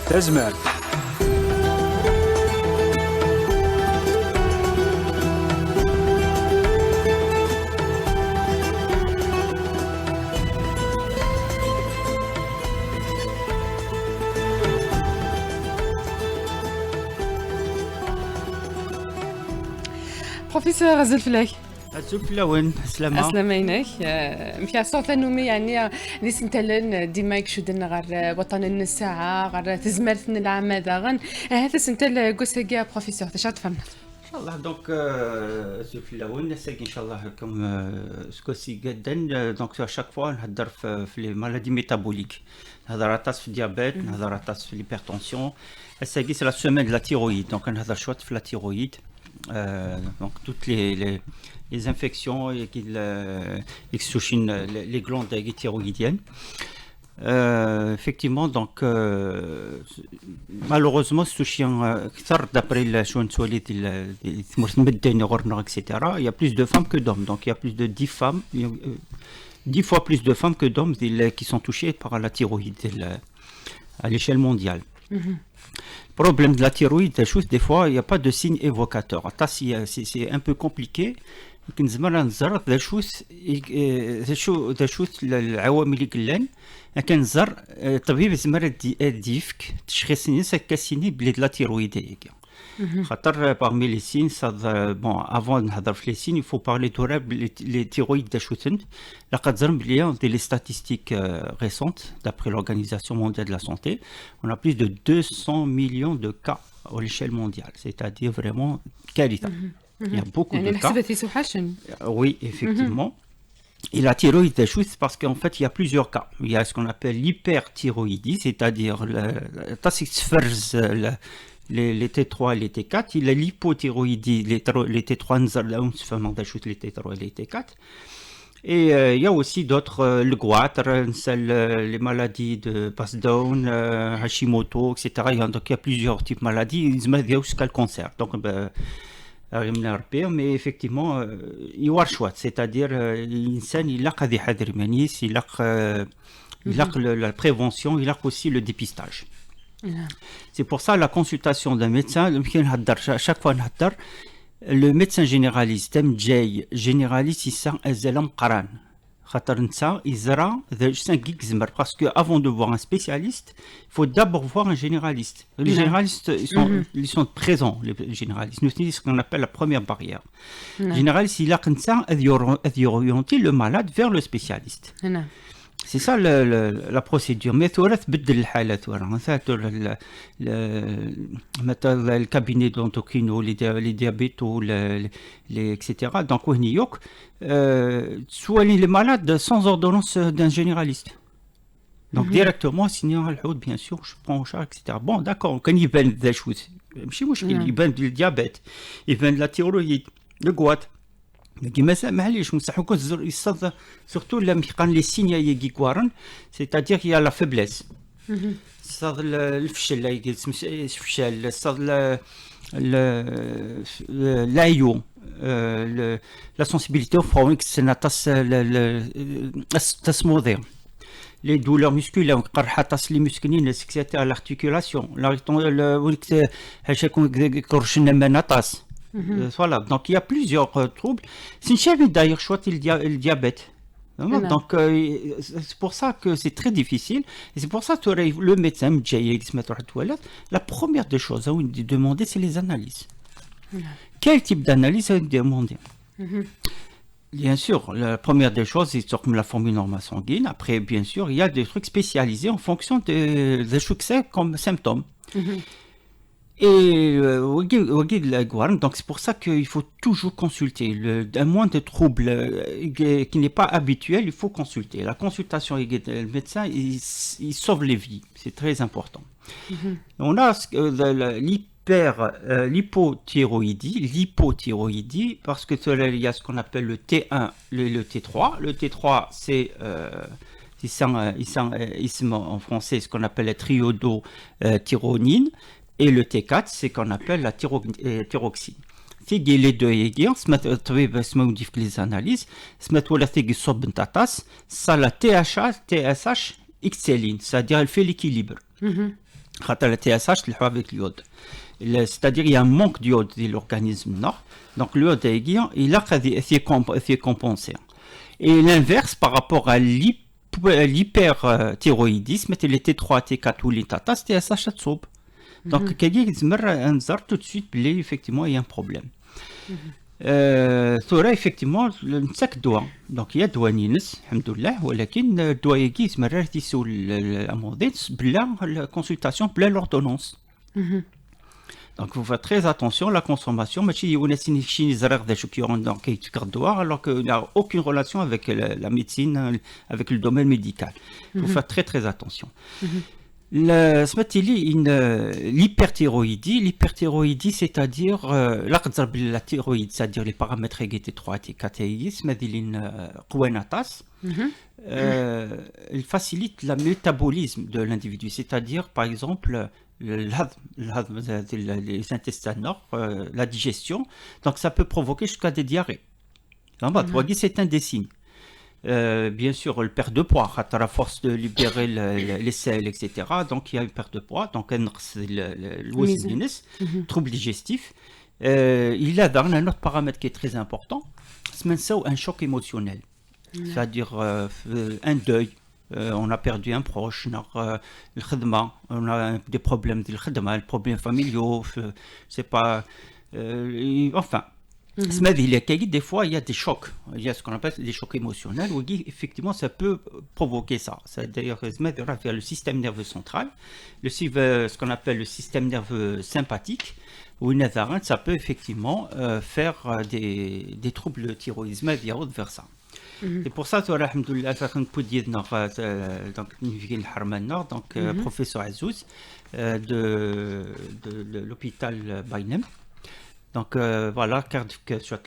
تزمر. بروفيسور زلفلاي الزلفلة وين سلامة؟ أسلمينك مفيا صوت نومي يعني نيس نتلن ديمايك شو دنا غير وطن الساعة غير تزمرتنا العامة داغن هذا سنتل قوسيجيا بروفيسور تشات فهمنا إن شاء الله دونك الزلفلة وين نساق إن شاء الله كم سكوسي جدا دونك شاك فوا نهدر في لي مالادي ميتابوليك نهدر عطاس في الديابيت نهدر عطاس في l'hypertension الساقي سي لا سومين de la thyroïde donc نهدر شوية في la thyroïde donc toutes les infections qui touchent les glandes thyroïdiennes. Effectivement, donc malheureusement, d'après la etc., il y a plus de femmes que d'hommes. Donc il y a plus de 10 femmes, 10 fois plus de femmes que d'hommes qui sont touchées par la thyroïde à l'échelle mondiale. Problème de la thyroïde, des fois, il n'y a pas de signe évocateur. C'est un peu compliqué. كنزمر نزر ذا شوت العوامل اللي كلان كنزر طبيب زمر ديفك تشخيص نيس كاسيني بلي لا تيرويد خاطر parmi les signes ça bon avant نهضر في les signes il faut parler de les thyroïdes داشوتن لقد زرم بلي dans les statistiques récentes d'après l'Organisation mondiale de la santé on a plus de 200 millions de cas à l'échelle mondiale c'est-à-dire vraiment qualité. Il y a beaucoup de cas. Oui, effectivement. Et la thyroïde, c'est parce qu'en fait, il y a plusieurs cas. Il y a ce qu'on appelle l'hyperthyroïdie, c'est-à-dire les T3 et les T4. Il y a l'hypothyroïdie, les T3, les T3 et les T4. Et il y a aussi d'autres, le goitre, les maladies de Pass-Down, Hashimoto, etc. Donc il y a plusieurs types de maladies. Ils ont jusqu'à le cancer. Donc, mais effectivement يوار c'est-à-dire الإنسان يلاقي هذه حذر منيس يلاقي la prévention يلاقي aussi le dépistage. C'est pour ça la consultation d'un médecin chaque fois نهدر le médecin généraliste جاي généraliste يسا أزلم قران خاطر نتا يزرع parce que avant de voir un spécialiste il faut d'abord voir un généraliste. Les généralistes ils sont présents, les généralistes nous c'est ce qu'on appelle la première barrière. Le généraliste il a orienter le malade vers le spécialiste. C'est ça la procédure. Mais tu auras تبدل الحالات مثلا مثلا الكابيني دونتوكينو les diabétos les etc. donc وهنيوك soigner les malades sans ordonnance d'un généraliste. Donc directement signant الحوت bien sûr je prends en charge etc. Bon d'accord كان يبان ذا شوت ماشي مشكل يبان الديابيت يبان la thyroïde le goitre كيما معليش نصحو يصد سورتو لما كان لي سينيا يكوارن c'est-à-dire il y a la faiblesse صاد الفشل الفشل صاد l'aïo la sensibilité au froid c'est les douleurs musculaires قرحة لي مسكنين etc. l'articulation Voilà, donc il y a plusieurs troubles. C'est d'ailleurs choisi le diabète. Donc c'est pour ça que c'est très difficile. Et c'est pour ça que le médecin, la première des choses à demander, c'est les analyses. Quel type d'analyse à demander? Bien sûr, la première des choses, c'est comme la formule normale sanguine. Après, bien sûr, il y a des trucs spécialisés en fonction des succès comme symptômes. Et donc c'est pour ça qu'il faut toujours consulter. Un moindre trouble qui n'est pas habituel, il faut consulter. La consultation avec le médecin, il sauve les vies. C'est très important. On a l'hypothyroïdie, parce que il y a ce qu'on appelle le T1, le T3. Le T3, c'est en français ce qu'on appelle la triiodothyronine. Et le T4, c'est qu'on appelle la thyroxine. في les deux يجي سمات الطبيب اسمه يدير les analyses سمات ولا تيجي صوب نتاطاس ça la TSH XLine c'est-à-dire elle fait l'équilibre. La TSH, avec l'iode. C'est-à-dire il y a un manque d'iode dans l'organisme. Donc l'iode il a été compensé. Et l'inverse par rapport à l'hyperthyroïdisme, il était T3, T4 ou l'T4, c'était TSH تصوب. Donc tout de suite effectivement il y a un problème. effectivement نساك الدواء دونك هي دواء نينس الحمد لله ولكن الدواء يجي مرات يسول المريض بلا consultation بلا l'ordonnance. Donc il faut faire très attention à la consommation, mais si on est alors qu'il n'y a aucune relation avec la médecine, avec le domaine médical. Il faut faire très très attention. L'hyperthyroïdie, c'est-à-dire la thyroïde, c'est-à-dire les paramètres T3, T4, il facilite le métabolisme de l'individu, c'est-à-dire par exemple les intestins nord, la digestion, donc ça peut provoquer jusqu'à des diarrhées. C'est un des signes. Bien sûr, le perte de poids, à force de libérer les selles, etc. Donc il y a une perte de poids, donc trouble digestif. Il y a un autre paramètre qui est très important, c'est un choc émotionnel, c'est-à-dire un deuil. On a perdu un proche, on a des problèmes de des problèmes familiaux, c'est pas. Enfin. Des fois, il y a des chocs, il y a ce qu'on appelle des chocs émotionnels, où effectivement ça peut provoquer ça. C'est d'ailleurs vers le système nerveux central, ce qu'on appelle le système nerveux sympathique, où ça peut effectivement faire des troubles de thyroïdisme vers ça. C'est pour ça que professeur Azouz de l'hôpital Bainem. Donc voilà, que soit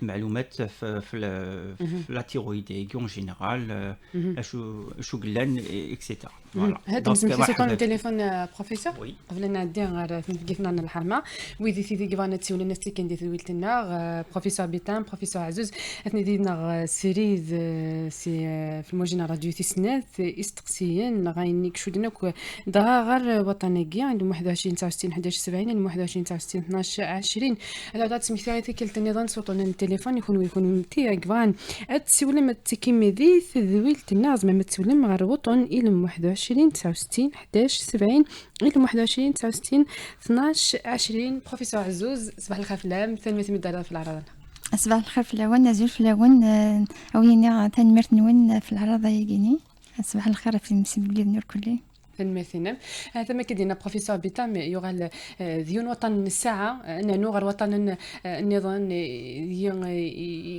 la thyroïde en général, etc. Voilà. هذا مسمى سيكون التليفون بروفيسور وي قبلنا ندير غير كيفنا الحرمه ويدي سيدي كيفانا تسول الناس اللي كندير دويلتنا بروفيسور بيتان بروفيسور عزوز اثني دينا سيريز سي في الموجنا راديو تسنات استقسيين غاينيك شو دينك دغا غير وطنيه عندهم 21 69 11 70 21 69 12 20 على دات سميتي كلت النظام صوتنا التليفون يكون تي كفان تسول ما تكيمي دي دويلتنا زعما ما تسول غير وطن الى 21 69 11 70 إلى 21 69 12 20 بروفيسور عزوز صباح الخير في العام ثاني مثل مدار في العراض صباح الخير في العوان نزول في العوان أويني ثاني مرت نون في العراض يجيني صباح الخير في مسبلي النور كلي المثنى هذا ما كدينا بروفيسور بيتام يغال ديون وطن الساعه ان نوغر وطن النظام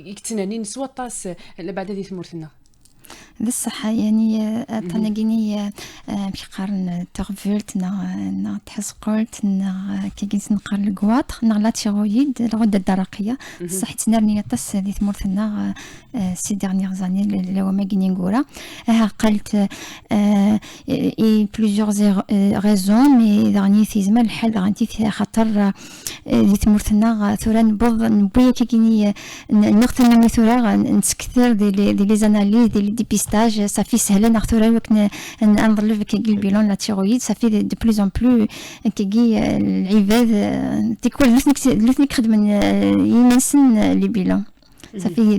يكتنانين سوطاس بعد ذي ثمورتنا بالصحة يعني طنقيني في قارن تغفلت نا تحس قلت نا كيجيس نقار القواط نا لا تيرويد الغدة الدرقية صح تنرني تص دي ثمورتنا سي ديرنيير زاني لو ما جيني نقولها قلت اي بليزيور ريزون مي دغني في زمان الحال غنتي خاطر دي ثمورتنا ثورا نبوض نبويا كيجيني نختنا ثورا نسكثر دي لي زاناليز دي ديبيستاج صافي سهله ناخذوا وقت نظلف كي البيلون لا تيرويد صافي دو بلوز ان بلو كي العباد تيكون لثني خدم يمسن لي بيلون صافي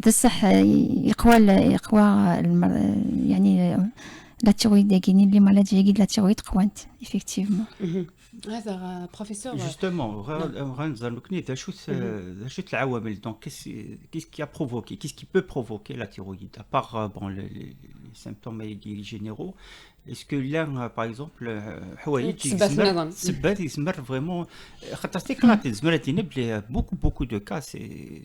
بصح يقوى يعني لا تيرويد كاينين اللي مالادي لا تيرويد قوانت ايفيكتيفمون هذا بروفيسور justement donc qu'est-ce qui a provoqué, qu'est-ce qui peut provoquer la thyroïde à part les symptômes généraux. Est-ce que là par exemple سبات يسمر vraiment خاطر تيكلاتي beaucoup de cas c'est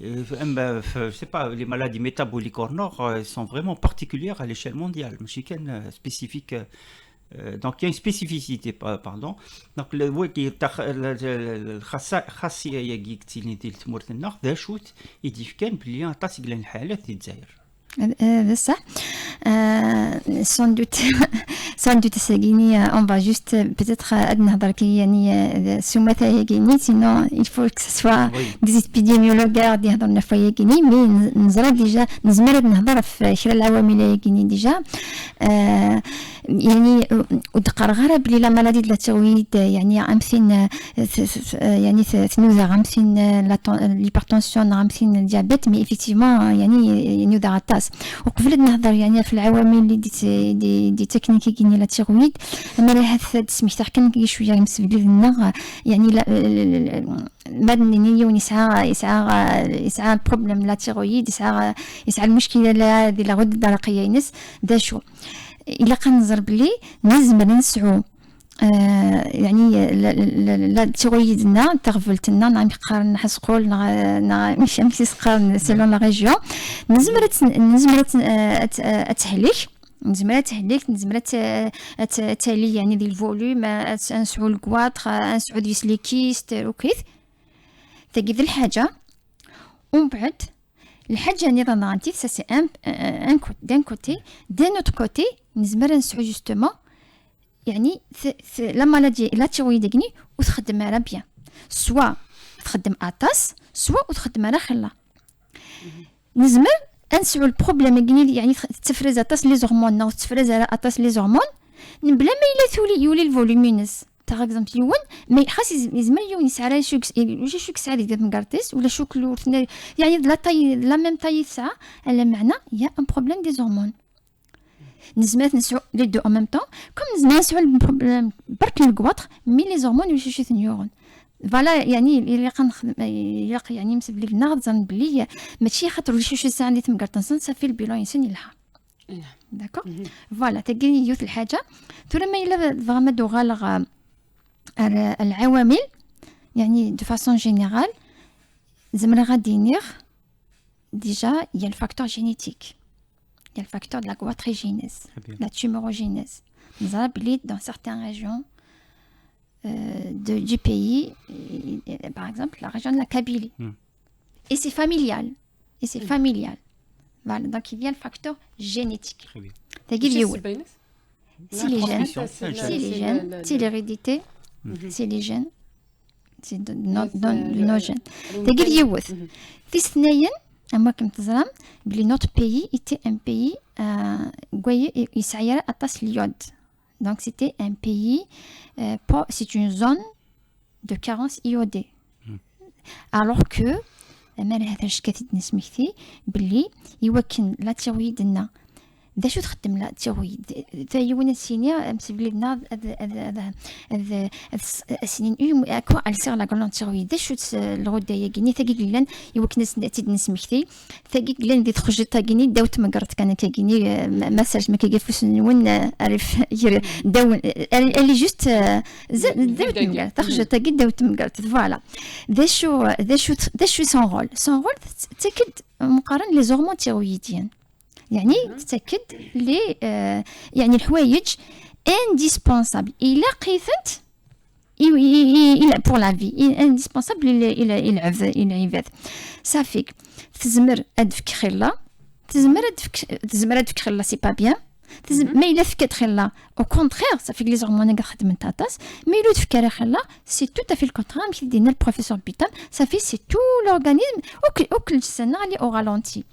je sais pas, les maladies métaboliques au nord sont vraiment particulières à l'échelle mondiale, spécifique. Donc il y a une spécificité, pardon. Donc le الخاصية اللي تمرت النار ذا شوت يديفكان بلي تصل للحالات الجزائر. بصح sans doute sans doute c'est Guinée, on va juste peut-être نهضر كي يعني سمثة هي Guinée, sinon il faut que ce soit des épidémiologues اللي يهضرنا في Guinée, mais نزرى ديجا نزمر نهضر في شرا العوامل هي Guinée ديجا يعني ودقر غير بلي لا مالادي د التيرويد يعني عامثين يعني ثنوذا عامثين ليبرتونسيون عامثين الديابيت مي ايفيكتيفمون يعني نوذا غطاس وقبل نهضر يعني في العوامل اللي دي تكنيكي كيني لا تيرويد انا راه هاد سميتها كان شويه مسبلي لنا يعني مادني يسعى بروبليم لا تيرويد يسعى المشكله ديال الغده الدرقيه ينس دا شو إلا كنظر بلي نزمر نسعو يعني لا تيرويدنا تغفلتنا نعم يقارن حسقول ماشي سقارن سيلون لا ريجيون نزمر تهلك نزمر تالي يعني ديال الفوليوم نسعو الكواطر نسعو ديس لي كيست وكيف تجد الحاجه ومن بعد الحاجه اللي رانا غنتي سي دان كوتي دان اوتر كوتي نزمر نسعو جوستومون يعني لا مالادي لا تيرويد كني وتخدم على بيان سوا تخدم اطاس سوا وتخدم على خلا نزمر نسعو البروبليم كني يعني تفرز اطاس لي زورمون نو تفرز على اطاس لي زورمون بلا ما الا يولي الفوليمينس par exemple يون مي خاص يزمر يون يسعى شوك سعر ديال مكارتيس ولا شوك لورثنا يعني لا طاي لا ميم طاي ساعه على معنى يا ان بروبليم دي زورمون نزمر نسعو لي دو ان ميم طون كوم نزمر نسعو البروبليم برك الكواطر مي لي زورمون ولا شي نيورون فوالا يعني اللي كنخدم يعني مسبلي لنا غنظن بلي ماشي خاطر شي ساعه اللي تمكارتنسن صافي البيلون ينسن يلها داكور فوالا تلقيني يوث الحاجه ثم ما الا فريمون دو غالغ العوامل يعني دو فاسون جينيرال زعما غادي نير ديجا يا الفاكتور جينيتيك يا الفاكتور de la goitrogénèse la tumorogénèse نزرا بلي dans certaines régions du pays par exemple la région de la Kabylie et c'est familial voilà donc il y a le facteur génétique c'est les gènes c'est l'hérédité c'est les gènes c'est de nos gènes تقدر يوث في ثنايا اما كنت تزرم بلي notre pays était un pays يسعى attache اليود donc c'était un pays c'est une zone de carence iodée alors que انا هذا اش كثير نسميتي بلي يوكن لا تيرويد لنا دا شو تخدم لا تيرويد تايونا سينيا مسبلي لنا هذا السنين اكو السير لا غلون تيرويد دا شو الغده ياكني ثقيق لان يوكن تيد نسميتي ثقيق لان دي تخرج تاكني داوت مقرت كان كاكني مساج ما كيفوس نون عرف داون اللي جوست داوت مقرت تخرج تاكي داوت مقرت فوالا دا شو سون رول تاكد مقارن لي زورمون تيرويديين يعني تتأكد لي يعني الحوايج indispensable إلا قيثنت إلا pour la vie indispensable إلى العباد صافيك تزمر أدفك خلا تزمر أدفك خلا سي با بيان ما إلا فكت خلا au contraire صافي لي زورمون خدم تاطاس مي إلا تفكر خلا سي tout à fait le contraire مثل دينا البروفيسور بيتام صافي سي tout l'organisme وكل جسنا اللي au ralenti.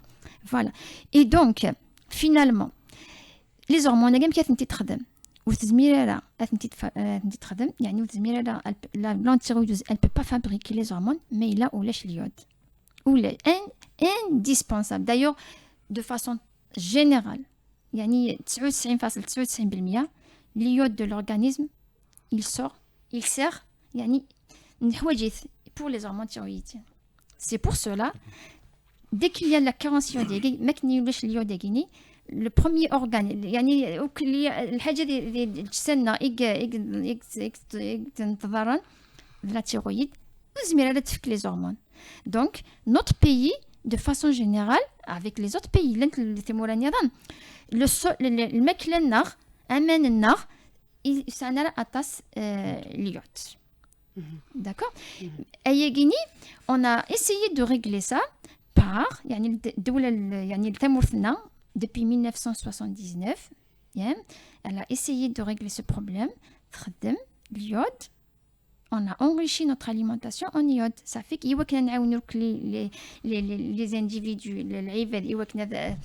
Voilà. Et donc, finalement, les hormones, كانت تخدم وتزميرها كانت تخدم يعني وتزميرها la glande thyroïdeuse elle peut pas fabriquer les hormones mais il a ولاش اليود ولا indispensable d'ailleurs de façon générale يعني 99.99% اليود de l'organisme il sert يعني حوايج pour les hormones thyroïdiennes. C'est pour cela dès qu'il y a la carence iodée ما كنيولش اليود كيني le premier organe يعني الحاجه اللي تستنى تنتظرن la thyroïde وزميرها تفك les hormones. Donc notre pays de façon générale avec les autres pays اللي تموراني ظن الماكله النار امان النار يسعنا اطاس اليود. D'accord. À Guinée, on a essayé de régler ça par يعني الدولة يعني تمورثنا depuis 1979 Elle a essayé de régler ce problème. تخدم اليود. On a enrichi notre alimentation en iode. Ça fait qu'il y a les individus, العباد يوكنا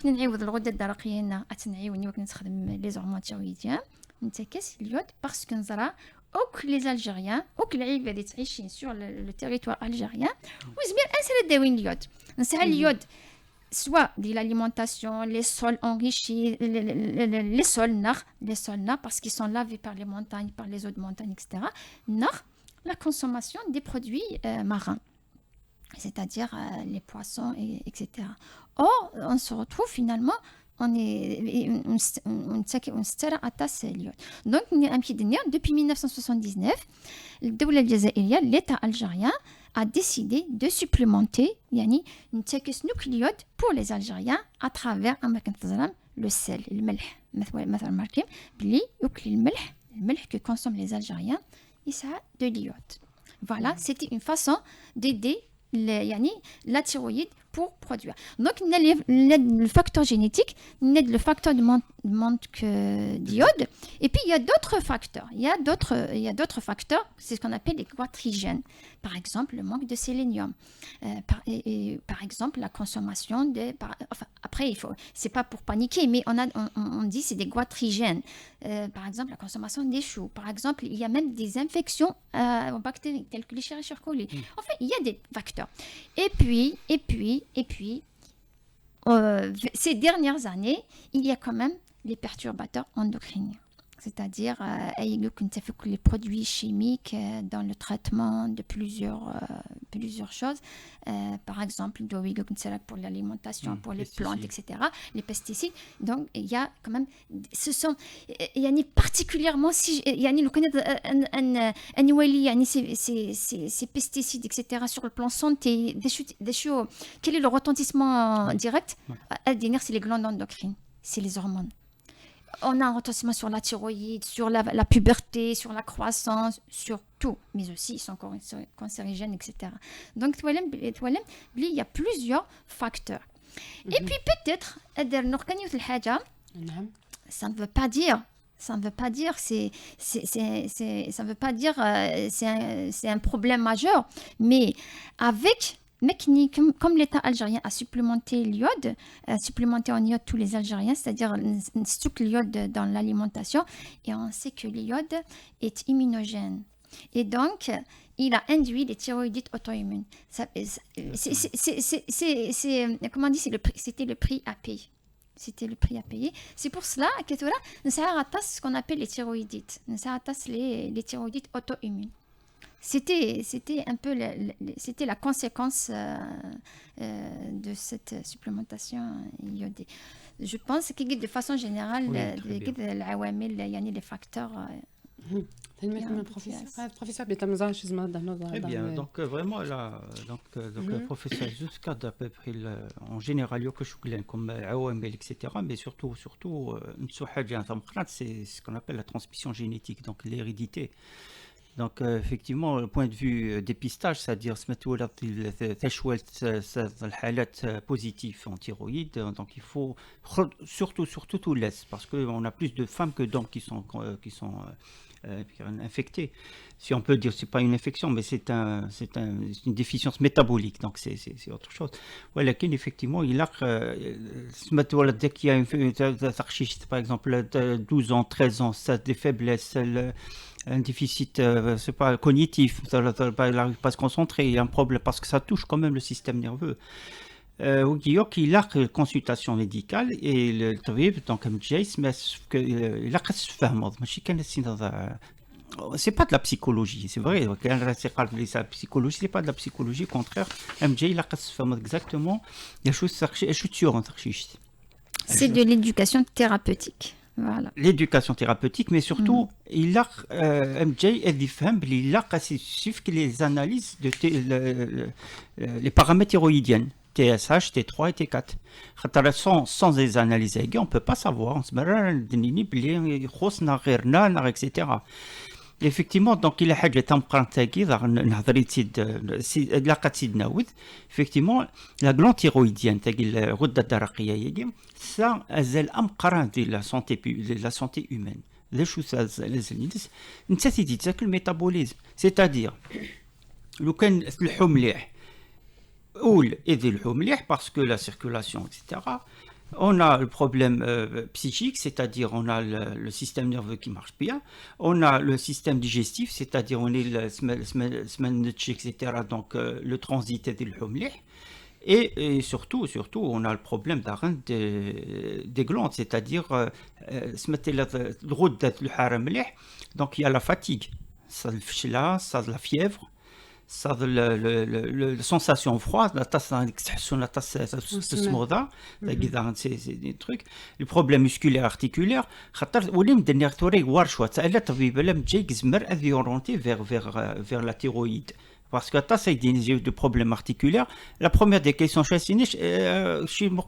نعيوض الغدة الدرقية أتنعيون يوكنا نستخدم les hormones thyroïdiennes. نتكس اليود parce que نزرع اوك les Algériens اوك العباد اللي تعيشين sur le territoire algérien وزبير انسى داوين اليود. نسعى اليود soit de l'alimentation, les sols enrichis, les sols nard, parce qu'ils sont lavés par les montagnes, par les eaux de montagne, etc. Nard, la consommation des produits marins, c'est-à-dire les poissons, etc. Or, on se retrouve finalement, on donc, depuis 1979, l'État algérien a décidé de supplémenter pour les Algériens à travers le sel, le melh. Le melh que consomment les Algériens, c'est de l'iode. Voilà, c'était une façon d'aider la thyroïde pour produire. Donc, le facteur génétique, le facteur de manque d'iode. Et puis, il y a d'autres facteurs. Il y a d'autres facteurs, c'est ce qu'on appelle les goitrigènes. Par exemple, le manque de sélénium. Par exemple, la consommation de... après, c'est pas pour paniquer, mais on dit c'est des goitrigènes. Par exemple, la consommation des choux. Par exemple, il y a même des infections aux bactéries, telles que les Escherichia coli. En fait, il y a des facteurs. Et puis, ces dernières années, il y a quand même les perturbateurs endocriniens. C'est-à-dire les produits chimiques dans le traitement de plusieurs choses. Par exemple, pour l'alimentation, pour les plantes, etc. Les pesticides. Donc, il y a quand même... Il y a particulièrement... Il y a ces pesticides, etc. sur le plan santé. Quel est le retentissement direct? C'est les glandes endocrines. C'est les hormones. On a un retentissement sur la thyroïde, sur la puberté, sur la croissance, sur tout, mais aussi ils sont cancérigènes, etc. Donc, il y a plusieurs facteurs. Et puis peut-être, ça ne veut pas dire c'est un problème majeur, mais avec comme l'État algérien a supplémenté l'iode, supplémenté en iode tous les Algériens, c'est-à-dire stock l'iode dans l'alimentation, et on sait que l'iode est immunogène. Et donc, il a induit les thyroïdites auto-immunes. Comment on dit, c'était le prix à payer. C'était le prix à payer. C'est pour cela que nous avons ce qu'on appelle les thyroïdites. Nous avons les thyroïdites auto-immunes. C'était un peu c'était la conséquence de cette supplémentation iodée. Je pense que de façon générale, les facteurs. Professeur Très bien, donc vraiment là, donc professeur Zouska d'à peu près en général comme AOML, etc. Mais surtout c'est ce qu'on appelle la transmission génétique, donc l'hérédité. Donc effectivement, le point de vue dépistage, c'est-à-dire se mettre positif en thyroïde, donc il faut surtout tout laisse, parce qu'on a plus de femmes que d'hommes qui sont infectées. Si on peut dire, c'est pas une infection, mais c'est une déficience métabolique, donc c'est autre chose. Voilà, effectivement, il a dès qu'il y a par exemple 12 ans, 13 ans, ça a des faiblesses, un déficit c'est pas cognitif, il n'arrive pas à se concentrer, il y a un problème parce que ça touche quand même le système nerveux. Il a une consultation médicale et le tabib donc MJ mais il a c'est pas de la psychologie, c'est vrai, la psychologie, c'est pas de la psychologie, au contraire, MJ il a exactement les choses c'est de l'éducation thérapeutique. Voilà. L'éducation thérapeutique, mais surtout, il a MJ et il a que les analyses de les paramètres thyroïdiens, TSH, T3 et T4. Sans les analyses, on ne peut pas savoir. On se met à etc. effectivement donc il a حاجه تمقرن تاكي نهضري سيد لاقات سيد ناوذ effectivement la glande thyroïdienne تاكي الغده الدرقيه يجي ça ازال امقرن دي la santé humaine ليش لازم انت تيجي تاكل ميتابوليزم c'est-à-dire لو كان تلحو مليح قول اذا الحو مليح parce que la circulation etc. On a le problème psychique, c'est-à-dire on a le système nerveux qui marche bien, on a le système digestif, c'est-à-dire on est le semaine etc. Donc le transit est le humlih. Et surtout, on a le problème des glandes, c'est-à-dire le route le haram donc il y a la fatigue, ça le fchila, ça la fièvre. Ça la sensation froide la tasse la tasse c'est des trucs le problème musculaire articulaire خاطر ولي مدني ثوري ورشوه تاع طبيب لم جاي يزمر اذي اورونتي vers la thyroïde parce que ça c'est des problèmes articulaires la première des questions chez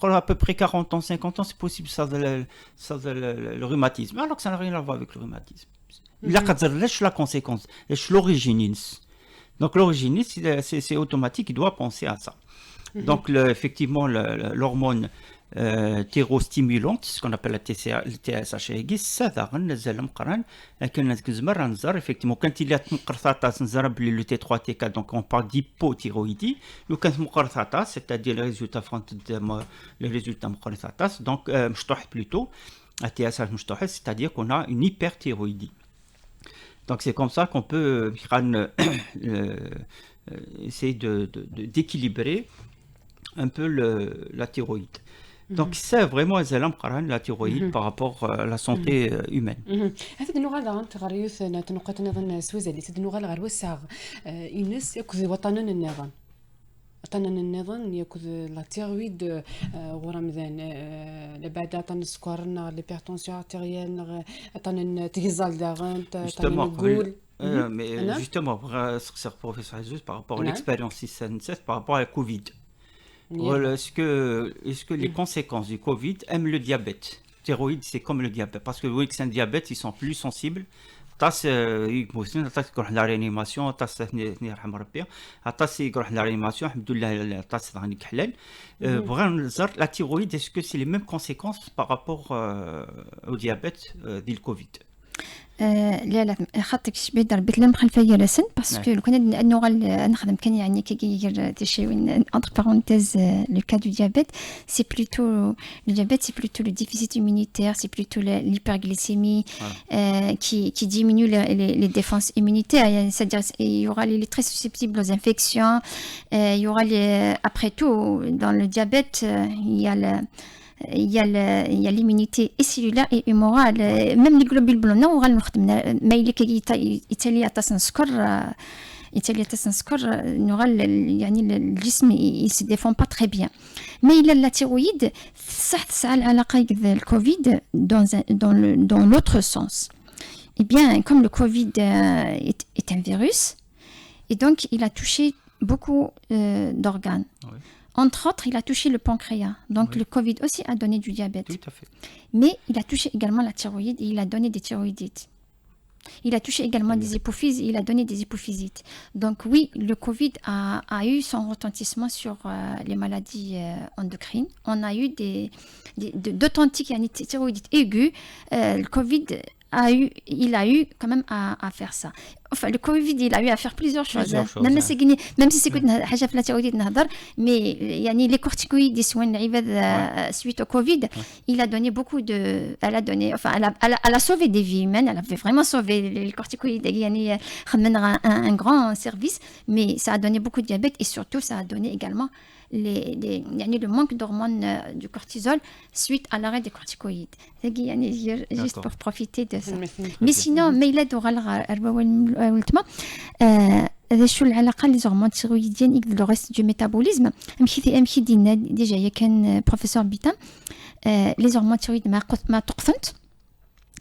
à peu près 40 ans 50 ans c'est possible ça le rhumatisme alors que ça n'a rien à voir avec le rhumatisme la la conséquence l'origine. Donc l'origine, c'est automatique, il doit penser à ça. Donc effectivement, l'hormone thyrostimulante, ce qu'on appelle la TSH, ça effectivement, quand il y a le T3, T4, donc on parle d'hypothyroïdie, c'est-à-dire le résultat donc plutôt, la TSH, c'est-à-dire qu'on a une hyperthyroïdie. Donc c'est comme ça qu'on peut essayer d'équilibrer un peu la thyroïde. Donc c'est vraiment la thyroïde par rapport à la santé humaine. هذا النوع هذا تغريوث تنقط نظن سوزالي سد النوع غير وساغ ينس ياكل وطنن النظام طنن النظام ياكل لا تيرويد غورا مثلا لبعد طن السكر ليبرتونسيون ارتيريال طن تيزال داغن طن نقول mais justement professeur Jesus par rapport à l'expérience 677 par rapport à la Covid. Est-ce que les conséquences du Covid aiment le diabète? Thyroïde, c'est comme le diabète parce que oui, c'est un diabète, ils sont plus sensibles. طاس يموسين طاس يروح لارينيماسيون طاس يرحم ربي طاس يروح لارينيماسيون الحمد لله طاس غادي حلال بغا نزر لا تيرويد est-ce que c'est les mêmes conséquences par rapport au diabète ديال الكوفيد لا خاطرك شبيت ضربت لهم خلفيه راسن باسكو لو كان انه نخدم كان يعني كيدير تشي entre parenthèses le cas du diabète c'est plutôt le diabète c'est plutôt le déficit immunitaire c'est plutôt l'hyperglycémie qui diminue les défenses immunitaires c'est-à-dire il y aura les très susceptibles aux infections il y aura après tout dans le diabète il y a l'immunité et cellulaire et humorale même les globules blancs on va نخدم ما اللي يتالي تاع السكر يعني الجسم il se défend pas très bien mais il a la thyroïde صح تسعى العلاقه الكوفيد dans l'autre sens et bien comme le Covid est un virus et donc il a touché beaucoup d'organes. Oui. Entre autres, il a touché le pancréas. Donc oui. Le Covid aussi a donné du diabète. Tout à fait. Mais il a touché également la thyroïde et il a donné des thyroïdites. Il a touché également des hypophyses et il a donné des hypophysites. Donc oui, le Covid a eu son retentissement sur les maladies endocrines. On a eu d'authentiques thyroïdites aiguës. Le Covid il a eu quand même à faire ça. Enfin, le Covid, il a eu à faire plusieurs choses. Même si c'est حاجة في la thyroïde نهضر, mais يعني les corticoïdes soins suite au Covid, il a donné beaucoup de, elle a sauvé des vies humaines, elle avait vraiment sauvé les corticoïdes, يعني un grand service, mais ça a donné beaucoup de diabète et surtout ça a donné également le manque d'hormones du cortisol suite à l'arrêt des corticoïdes. Juste pour profiter de ça. Mais sinon, ميلاد هذا شو العلاقه لي زغمون تيرويديان avec le reste du métabolisme امشي دينا ديجا كان بروفيسور بيتام لي زغمون تيرويد ما تقفنت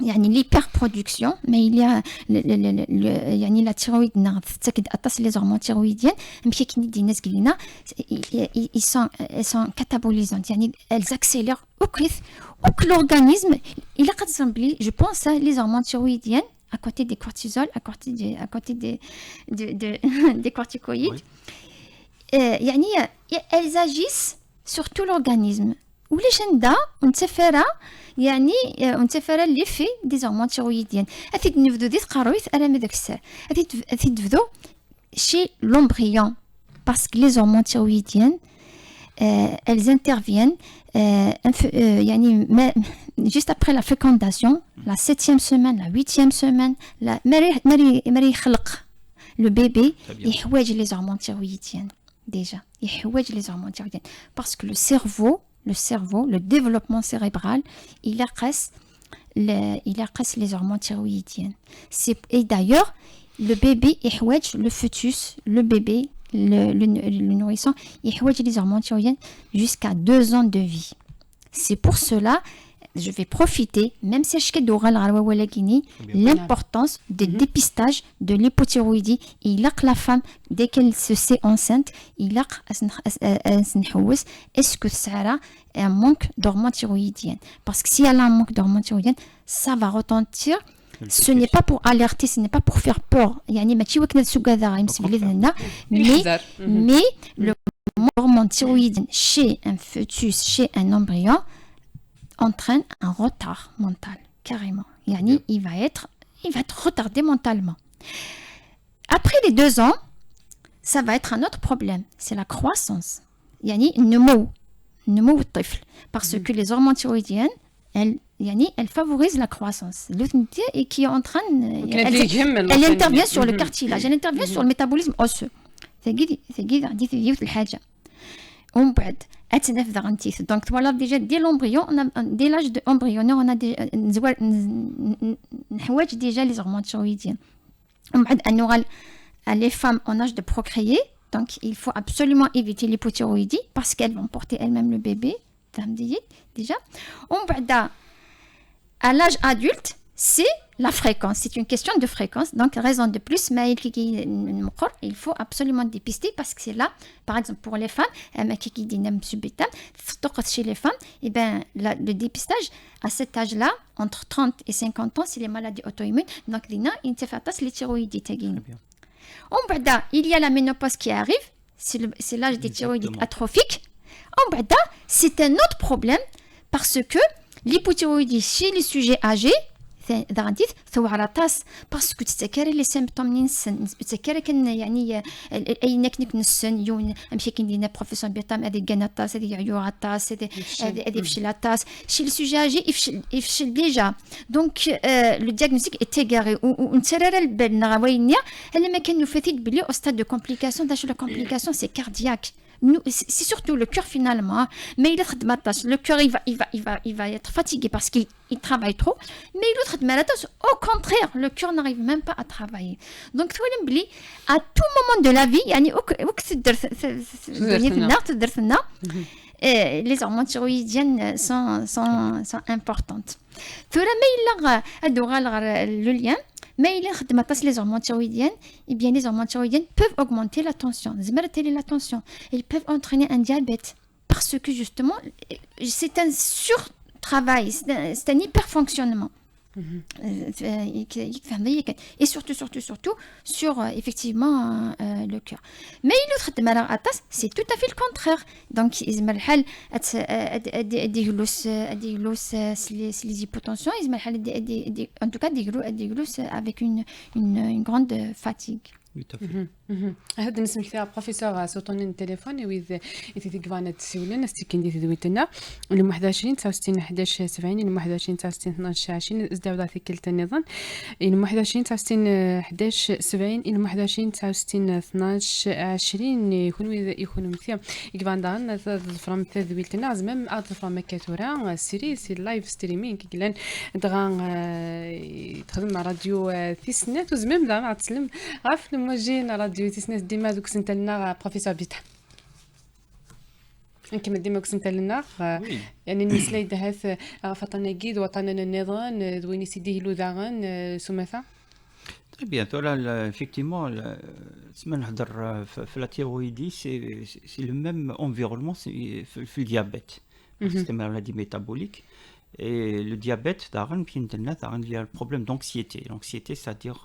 يعني l'hyperproduction mais il y a يعني la thyroïde تاكد اطاس لي زغمون تيرويديان مشي كي ندي الناس قلنا elles sont catabolisantes يعني elles accélèrent au l'organisme il a قد je pense les hormones thyroïdiennes à côté des cortisols, à côté des corticoïdes. Oui. يعني elles agissent sur tout l'organisme. وليش ندا ونتفرى يعني ونتفرى اللي في دي زورمون تيرويديان اثيد نبدو دي تقارويت انا ما داك الساعه اثيد نبدو chez l'embryon parce que les hormones thyroïdiennes elles interviennent يعني juste après la fécondation la 7e semaine la 8e semaine la ماري يخلق le bébé يحواج les hormones thyroïdiennes déjà يحواج les hormones thyroïdiennes parce que le cerveau, le développement cérébral, il accasse les hormones thyroïdiennes. Et d'ailleurs, le bébé, le fœtus, le bébé, le nourrisson, il les hormones thyroïdiennes jusqu'à 2 ans de vie. C'est pour cela, je vais profiter, même si je suis l'importance du dépistage de l'hypothyroïdie. Il a que la femme, dès qu'elle se sait enceinte, il a est-ce que ça a un manque d'hormones thyroïdiennes? Parce que si elle a un manque d'hormones thyroïdiennes, ça va retentir. Ce n'est pas pour alerter, ce n'est pas pour faire peur. Mais le manque d'hormones thyroïdiennes chez un fœtus, chez un embryon, entraîne un retard mental, carrément. Yani, il va être retardé mentalement. Après les 2 ans, ça va être un autre problème, c'est la croissance. Yani, النمو الطفل. Parce que les hormones thyroïdiennes, elles favorisent la croissance. Et qui est en train, elle intervient sur le cartilage, elle intervient sur le métabolisme osseux. ومن بعد اتنفذ غنتيث دونك فوالا ديجا ديال لومبريون دي لاج دو امبريونير انا نحواج ديجا لي زورمون تيرويديان ومن بعد انه les femmes en âge de procréer donc il faut absolument éviter l'hypothyroïdie parce qu'elles vont porter elles-mêmes le bébé déjà ومن بعد à l'âge adulte c'est la fréquence, c'est une question de fréquence. Donc, raison de plus, mais il faut absolument dépister parce que c'est là, par exemple, pour les femmes, chez les femmes, et ben, le dépistage à cet âge-là, entre 30 et 50 ans, c'est les maladies auto-immunes. Donc, il y les thyroïdes. Il y a la ménopause qui arrive, c'est l'âge des thyroïdes atrophiques. C'est un autre problème parce que l'hypothyroïdie chez les sujets âgés, parce que تتذكري لي سيمبتوم نسن تتذكري كان يعني اي نكنك نسن يون امشي كندينا بروفيسور بيطام هذه كانطاس هذه عيوغطاس هذه فشلاتاس شي السوجاجي يفشل ديجا دونك لو دياغنوستيك اي تيغاري ونتسرر البال وينيا هل ما كان نفثيد بلي او ستاد دو كومبليكاسيون داش لا كومبليكاسيون سي كاردياك. C'est surtout le cœur finalement, mais il est de tâche. Le cœur il va être fatigué parce qu'il travaille trop, mais il est de tâche. Au contraire, le cœur n'arrive même pas à travailler. Donc à tout moment de la vie, les hormones thyroïdiennes sont importantes. Le lien. Mais les hormones thyroïdiennes, eh bien les hormones thyroïdiennes peuvent augmenter la tension. La tension. Ils peuvent entraîner un diabète parce que justement, c'est un surtravail, c'est un hyperfonctionnement. Et surtout sur effectivement le cœur. Mais l'autre c'est tout à fait le contraire. Donc les hypotensions, en tout cas des glosses avec une grande fatigue. Oui, tout à fait. هذا نسمع كثير بروفيسور صوتوني التليفون ويز يتي كفانت سولنا ستيكين دي دويتنا ل 21 69 11 70 ل 21 69 12 20 ازداد ذاتي كلتا النظام ل 21 69 11 70 ل 21 69 12 20 يكون مثيا كفان دان فرام دويتنا زعما عاد فرام كاتورا سيري سي لايف ستريمينغ كيلان دغان تخدم مع راديو تيسنات وزمام زعما تسلم غاف الموجين راديو تيسنات ديما دوك سنت لنا بروفيسور بيتا كما ديما كنت لنا يعني الناس اللي دهات فطنا جيد وطننا النظام دويني سيدي له داغن سمثا Très bien, voilà, effectivement, la thyroïdie, c'est le même environnement, c'est le diabète. C'est une maladie métabolique. Et le diabète, il y a le problème d'anxiété. L'anxiété, c'est-à-dire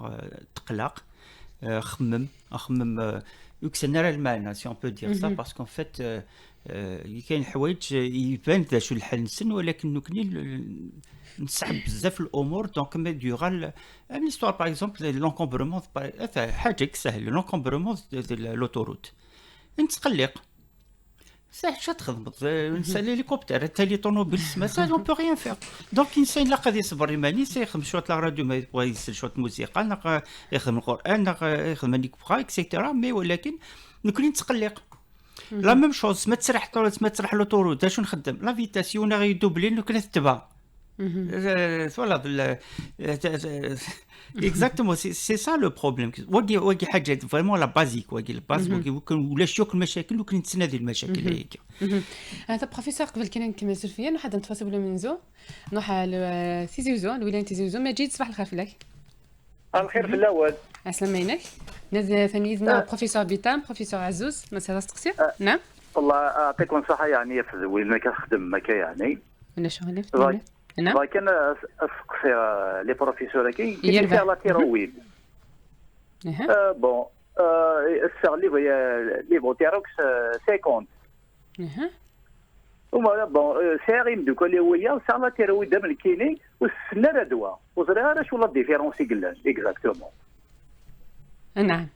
تقلق, خمم, si on peut dire ça, parce qu'en fait, كاين حوايج يبان شو الحل نسن ولكن نكني نسحب بزاف الامور دونك ما ديورال ان histoire par exemple l'encombrement حاجه سهل l'encombrement de l'autoroute نتقلق صح شو تخدم نسال الهليكوبتر تالي طوموبيل سماسه اون بو ريان فير دونك الانسان لا قد يصبر يماني يخدم شويه لا راديو ما يبغى يسال شويه موسيقى يخدم القران يخدم النيكوبرا اكسيتيرا مي ولكن نكون نتقلق لا ميم شوز ما تسرح لوطورود شنو نخدم لا فيتاسيون غير دوبلين نكون نتبع فوالا exactement c'est ça le problème واقي حاجه فريمون لا بازيك واقي الباز ولا شوك المشاكل وكن نتسنى هذه المشاكل هيك هذا بروفيسور قبل كنا نكمل سلفيا واحد نتفاصل بلا منزو نروح تيزيوزو الولايه تيزيوزو مجيد صباح الخير لك الخير في الاول اسلم عينك ثميزنا بروفيسور بيتام بروفيسور عزوز مسألة تقصير نعم والله يعطيكم الصحه يعني في وين ما كنخدم ما يعني ولا شغل نعم كان اسقسي لي بروفيسور كاين لا تيرويد بون السغلي لي بوتيروكس 50 وما بون ساغي مدوك اللي هو سا لا تيرويد من الكيني والسنه دواء وزرا شو لا ديفيرونسي قلنا اكزاكتومون نعم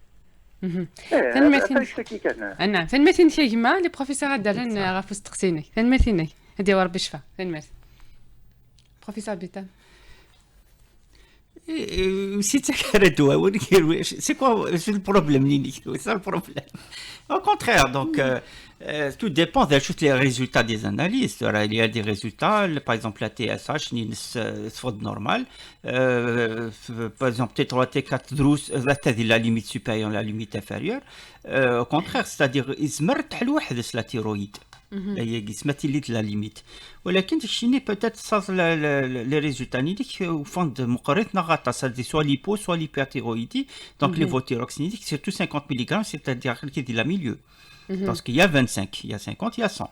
نعم ثانمثل كيما لي بروفيسور دارن غافو تقسيني ثانمثل هادي وربي شفا ثانمثل بروفيسور بيتام c'est quoi c'est le problème c'est ça le problème au contraire donc tout dépend de les résultats des analyses il y a des résultats par exemple la TSH c'est normal par exemple peut-être la T4 دروس la limite supérieure la limite inférieure au contraire c'est-à-dire يزمر تحل واحد لا تيرويد هي قسمتي اللي لا ليميت ولكن تشيني بوتيت صاز لي ريزولتا نيديك وفند مقارنتنا غاطا سادي سوا ليبو سوا ليبرتيرويدي دونك لي فوتيروكسينيديك سيرتو 50 ملغ c'est-à-dire qui dit la milieu parce qu'il y a 25 il y a 50 il y a 100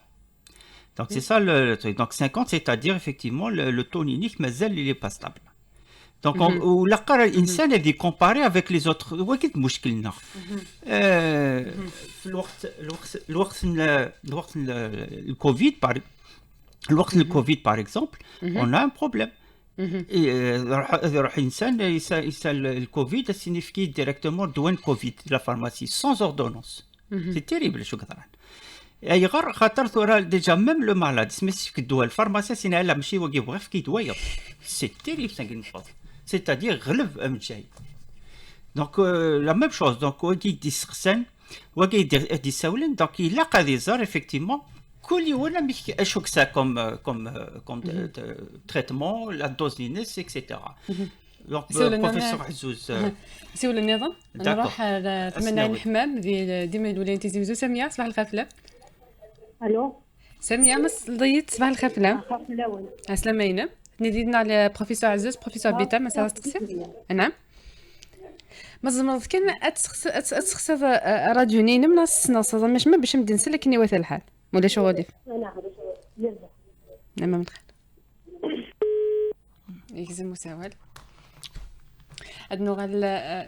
donc c'est ça le truc donc 50 c'est-à-dire effectivement le taux ninique مازال il est pas stable donc ولا قرا الانسان هذه كومباري افيك لي زوتر هو كيف مشكلنا في الوقت الكوفيد الوقت الكوفيد باغ اكزومبل on a un problème يروح انسان يسال الكوفيد سينيفيكي ديريكتومون دوان كوفيد لا فارماسي سون اوردونونس سي تيريبل شو كثر اي غير خاطر ثورا ديجا ميم لو مالاد سميتك الدواء الفارماسي سينعلم ماشي واقي بغا في كيدوايا سي تيريبل سانكين c'est-à-dire غلب امجاي دونك لا ميم شوز دونك واقي يديسخسن واقي يدي ساولن دونك الا قادي زار افيكتيفمون كل ولا مش اشوك سا كوم تريتمون لا دوز لينس اكسيتيرا دونك بروفيسور عزوز سول النظام نروح ثمانية الحمام ديما الولايه تيزيوزو ساميه صباح الخير الو ساميه مس ضيت صباح الخير فلام اسلام عينب ندينا على بروفيسور عزوز بروفيسور بيتا مسألة تقصير نعم مزمرض كان اتسخص راديو نين من السنة مش ما باش نبدا نسلك كني واثل الحال ولا شغل نعم من الخير يلزم مساوال أدنو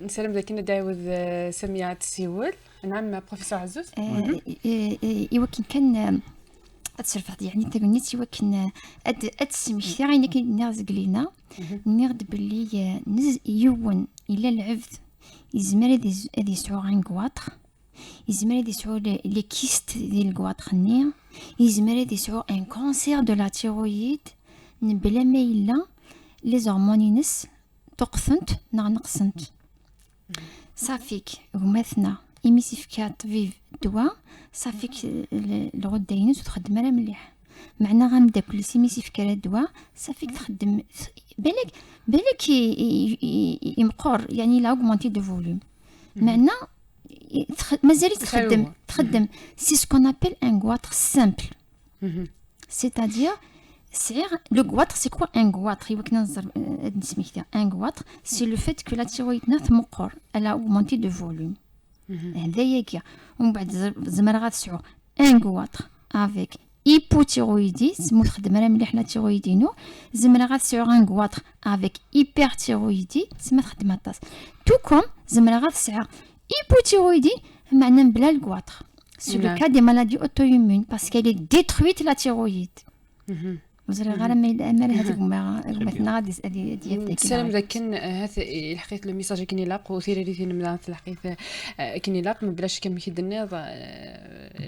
نسلم ذاك نداوذ سميعة السيول نعم بروفيسور عزوز يمكن كان أتصرف يعني تقولنيت يمكن أتسمح يعني كي نرزق لينا نرد باللي يون إلى العبد يزمر هذه سعور عن كواتر يزمر هذه سعور لي كيست ديال الكواتر نيا يزمر هذه سعور ان كونسير دو لا تيرويد بلا ما إلا لي زورمونينس تقثنت نقصنت صافيك ومثنا إميسيفكات فيف دوا صافيك الغدة ينس وتخدم راه مليح معنا غنبدا كل سيميسيفكات دوا صافيك تخدم بالك يمقر يعني لا اوغمونتي دو فوليوم معنا مازال تخدم سي سكون ابل ان غواتر سامبل سيتادير le goitre, c'est quoi un goitre? Un goitre, c'est le fait que la thyroïde elle a augmenté de volume. On va dire un goitre avec hypothyroïdisme مخدم راه مليح لا تيرويدينو زمرا غا sur un goitre avec hyperthyroïdie تسمى تخدم الطاس تو كوم زمرا غا تسعى hypothyroïdie معنى بلا الكواطر سو لو كا دي مالادي اوتو-immune parce qu'elle est détruite la thyroïde وزرا غير ما هذيك مثلا غادي ديال السلام اذا كان هذا الحقيقه لو ميساج كاين لاق وثيري ريثي من الحقيقه كاين لاق ما بلاش كم كيد الناض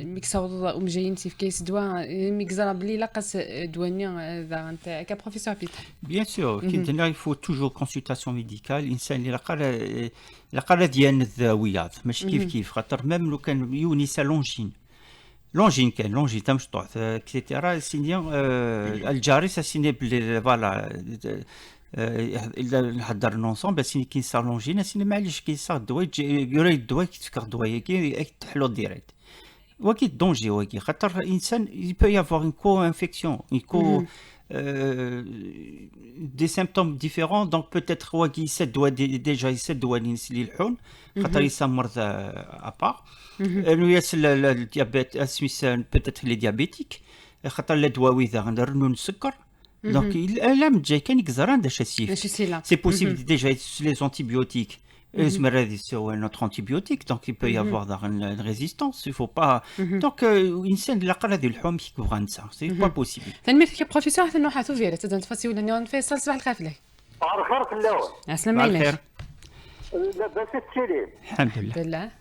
ميكساو ومجايين في كيس دواء ميكزرا بلي لاقص دواني ذا انت كبروفيسور بيت Bien sûr, il faut toujours consultation médicale. الانسان اللي لقى ديال الذويات ماشي كيف خاطر ميم لو كان يونس لونجين كان لونجين تاع مشطوع اكسيتيرا سيني الجاري سيني بلي فوالا الا نحضر نونسون بس كي صار لونجين سيني معليش كي صار الدواء يوري الدواء كيتفكر الدواء كي تحلو ديريكت وكي دونجي وكي خاطر الانسان يبو يافوار اون كو انفيكسيون كو des symptômes différents donc peut-être وكي يسد دواء ديجا يسد دواء نسلي الحون خاطر يسمر ابار انه ياسل الديابيت اسميس peut-être les diabétiques خاطر الدواء اذا نرنو نسكر دونك الالم جاي كان يكزران داش السيف سي بوسيبل ديجا لي زونتيبيوتيك اسمر هذه سوا نوتر انتيبيوتيك دونك يبو يافوار une résistance il faut pas donc الانسان اللي قرا هذه الحوم كيبغى نسى سي با بوسيبل تنمي في بروفيسور حتى نوح حثو فيرا تدن تفاسي ولا نيون فيصل صباح الخير لك الخير في الاول السلام عليكم لاباس السلام الحمد لله بالله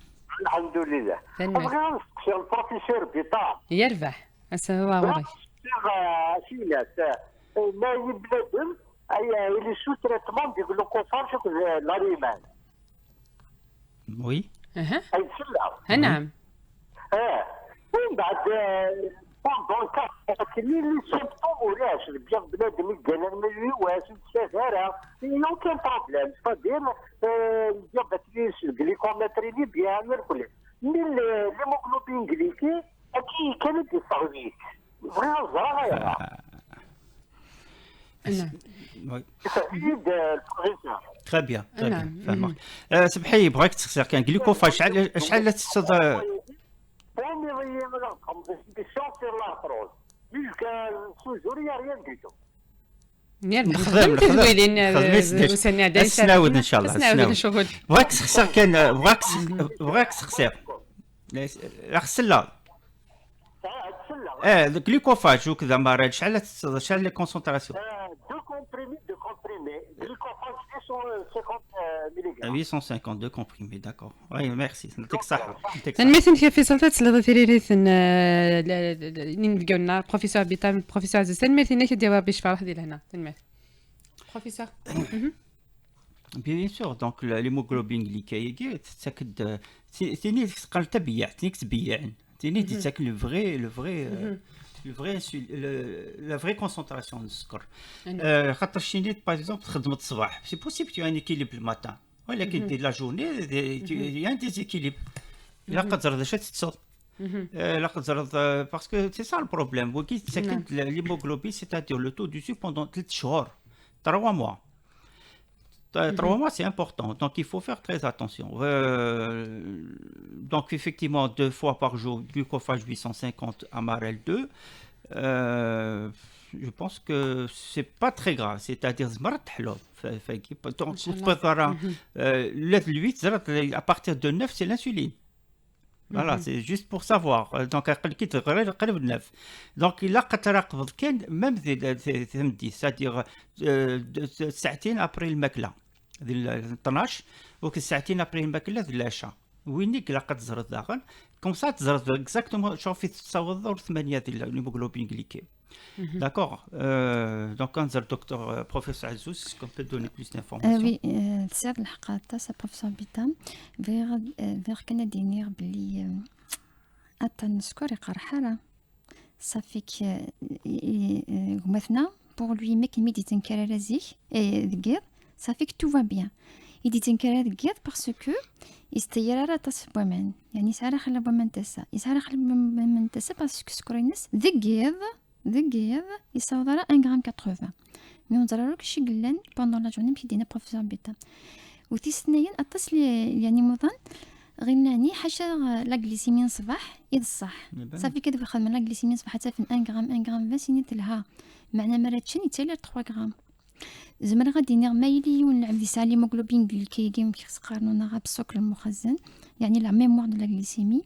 الحمد لله بغيت نسقسي البروفيسور بيطار يربح هو وراي سيلات ما يبلادهم اي لي سو تريتمون ديال لو كونفورت لا ريمان وي اها اي تسلى نعم ومن بعد بوندون كاين لي سيمبتوم ولاش بيان بنادم يقال ملي واش تسافر يو كان بروبليم فدير الديابيتيس الجليكومتري بيان الكل من ليموغلوبين جليكي اكيد كانت يصاوبيك بغينا زرايا Très bien, très bien. فهمك. سبحي بغيت تخسر كان جليكوفاج شحال تصد نخدم السناود ان شاء الله السناود بغاك تخسر كان بغاك تخسر غسلا الجليكوفاج وكذا مرض شحال لي كونسونطراسيون دو كومبريمي glycophage 850 de comprimés, d'accord. Oui, merci. نمثل في سلطات لا ثيريث نبقاو لنا بروفيسور بيتام بروفيسور زين مثل نك ديال باش فرح ديال هنا تنمثل بروفيسور Bien sûr, donc l'hémoglobine glycée, c'est ni قال تبيع تنيك تبيع تني تاكل la vraie concentration de sucre. خاطر الشينيت باغ اكزومبل تخدم الصباح سي بوسيبل تو ان اكيليبر الماتان ولكن دي لا جورني يان ديزيكيليبر لا قدر اش تتصل لا قدر باسكو سي سا البروبليم وكي تسكن l'hémoglobine c'est-à-dire le taux du sucre pendant 3 شهور 3 mois 3 mois, c'est important, donc il faut faire très attention. Donc effectivement, 2 fois par jour, glucophage 850, Amarel 2. Je pense que c'est pas très grave, c'est-à-dire à partir de 9, c'est l'insuline. Voilà, c'est juste pour savoir. Donc, donc il a même c'est-à-dire ساعتين après الماكله ديال 12 وك ساعتين après الماكله ديال العشاء وينك لا كتزرد داخل كوم سا تزرد اكزاكتومون شوفي تصاور 8 ديال الهيموغلوبين غليكي داكور دونك نزر دكتور بروفيسور عزوز كون بو دوني بلوس دانفورماسيون وي تسال الحق تاع بروفيسور بيتام فيغ كنا دينير بلي اتا نسكر يقرحها صافي كي مثلا pour lui mec il dit تنكر رزيك دقيق صافي tout va bien il dit تنكر دقيق parce que يستيرا تصبومن يعني سارة خلا بومن تسا يسارا خلا بومن تسا parce que سكرينس دقيق يصور 1 غرام 80 مي نزرا كشي قلان pendant la journée مشي دينا بروفيسور بيتا وتسنيين اتصل يعني مضان غناني حاشا لا غليسيمين صباح يد الصح صافي كدبر خدمه لا غليسيمين صباح حتى في 1 غرام 1 غرام 20 سنين تلها معنى مراتشن يتالي 3 غرام زعما غادي نير مايلي ونلعب دي سالي هيموغلوبين غليكيغي كيخص قارنونا غا بالسكر المخزن يعني لا ميموار دو لا غليسيمي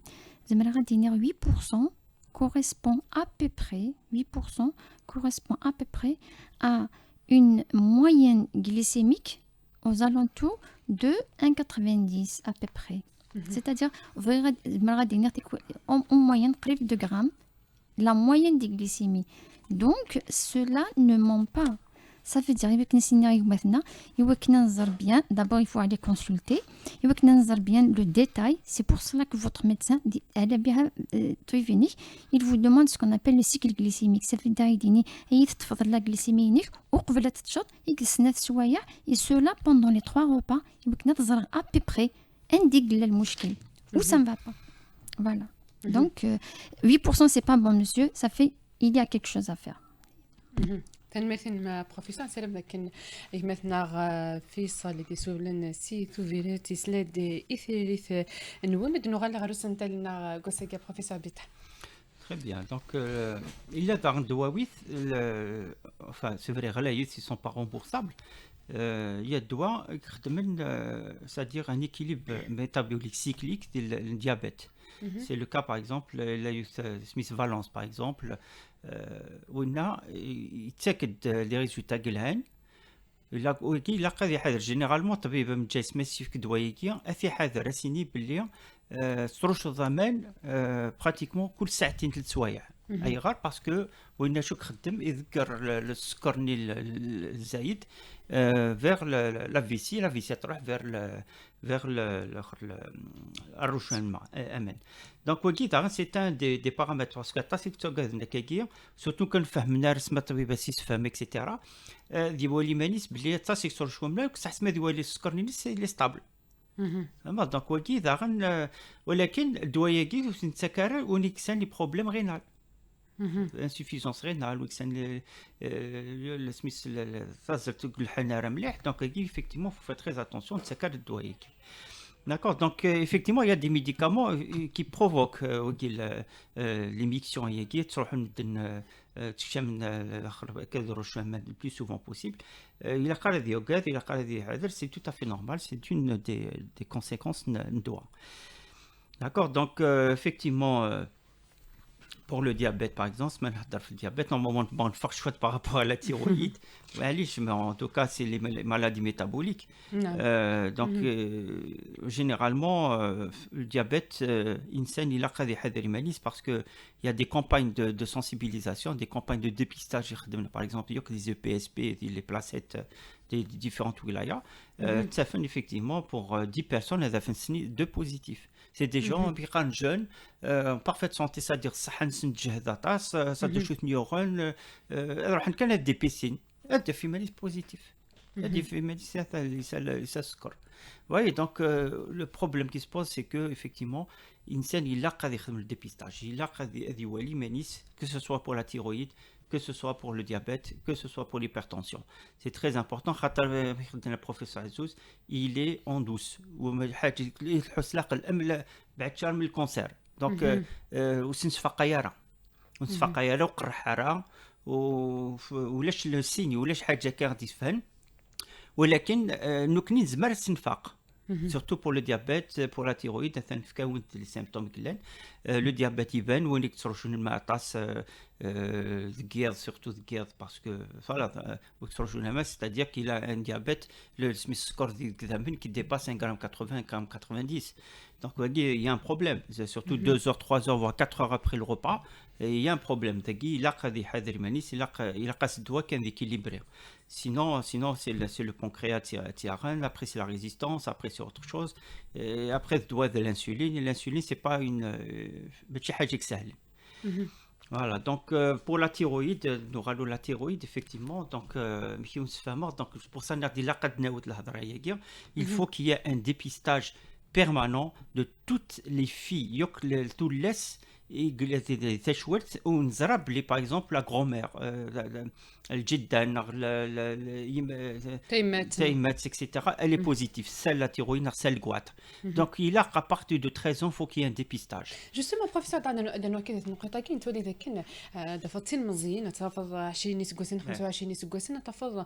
زعما غادي نير 8% correspond à peu près 8% correspond à peu près à une moyenne glycémique aux alentours de 1,90 à peu près. C'est-à-dire, en moyenne, près de 2 grammes, la moyenne des glycémies. Donc, cela ne ment pas. Ça veut dire bien. D'abord, il faut aller consulter. Il faut bien le détail. C'est pour cela que votre médecin, il vous demande ce qu'on appelle le cycle glycémique. Ça veut dire qu'il la glycémie et cela pendant les 3 repas. Il faut à peu près indique le problème. Où ça ne va pas. Voilà. Donc, 8% c'est pas bon, monsieur. Ça fait, il y a quelque chose à faire. تنمثل مع بروفيسور سلام لكن مثلا فيصل اللي سولن سيتو فيريتي سلاد إثريث نومد نغال غروس نتالنا قصة بروفيسور بيتا. Très bien. Donc, il y a dans le Douawith, enfin, c'est vrai, ils ne sont pas remboursables. Il y a doigt, c'est-à-dire un équilibre métabolique cyclique du diabète. C'est le cas, par exemple, la Smith Valence, par exemple, où il check les résultats de l'AN. Il a généralement, طبيب من جاي سميسيف كدوايكي أثي حذر أسيني باللي سروش الضمان براتيكمون كل ساعتين 3 سوايع أي غير باسكو وين شو خدم يذكر السكرني الزايد vers la vessie تروح vers الرشوان أمان. Donc c'est un des paramètres parce que تاسيك تقعد نكاكيا surtout كان فهمنا رسمة طبيبة سيس فهم etc. ديوالي مانيس بلي تاسيك ترشوا ملاك صح ما ديوالي السكرني لي ستابل. اما دونك وكي داغن ولكن الدواياكي نتسكر ونكسان لي بروبليم رينال انسوفيزونس رينال وكسان لي سميس فازرت الحناره مليح دونك كي effectivement faut faire très attention نتسكر الدواياكي. D'accord, donc effectivement il y a des médicaments qui provoquent l'émission le plus souvent possible. Il a c'est tout à fait normal, c'est une des conséquences de doigt. D'accord, donc effectivement pour le diabète par exemple, le diabète normalement on fait choix par rapport à la thyroïde. Mais en tout cas c'est les maladies métaboliques. Donc généralement le diabète insane il a des hadrimanis parce que il y a des campagnes de sensibilisation, des campagnes de dépistage par exemple il y a des EPSP, les placettes des différentes wilayas. Ça fait effectivement pour 10 personnes elles ont 2 positifs. C'est des gens qui sont jeunes, en parfaite santé, c'est-à-dire ça de choses neurones, alors on a des piscines, des féministes positifs, des féministes ça score. Oui, donc le problème qui se pose, c'est que effectivement, il a le dépistage, il a que ce soit pour la thyroïde, que ce soit pour le diabète, que ce soit pour l'hypertension. C'est très important. Le professeur Azouz, il est en douce. Le cancer. Donc, ولاش السيني ولاش حاجه كاع تفهم ولكن نكني زمر السنفاق surtout pour le diabète, pour la thyroïde, les symptômes كلان. Le diabète يبان وين يكثروا الماء طاس guerre surtout guerre parce que voilà c'est-à-dire qu'il a un diabète le score qui dépasse 1,80 g, 1,90 g. Donc il y a un problème, c'est surtout 2 heures, 3 heures voire 4 heures après le repas et il y a un problème. Il a ce doigt qui est équilibré. Sinon c'est le pancréas tyrane, après c'est la résistance, après c'est autre chose et après le doigt de l'insuline. Et l'insuline c'est pas une petit حاجة سهل. Voilà, donc pour la thyroïde, nous allons la thyroïde effectivement, donc pour ça il faut qu'il y ait un dépistage permanent de toutes les filles, tout laisse تشورت ونزرب لي باغ اكزومبل لا غرومير الجده تيمات تيمات اكسيتيرا elle est positive celle la thyroïde celle الكواتر donc il a à partir de 13 ans faut qu'il y ait un dépistage جوستومون بروفيسور عندنا كذا نقطه كاين تولي ذاك كان دفتين مزيان تفض 20 سكوسن 25 سكوسن تفض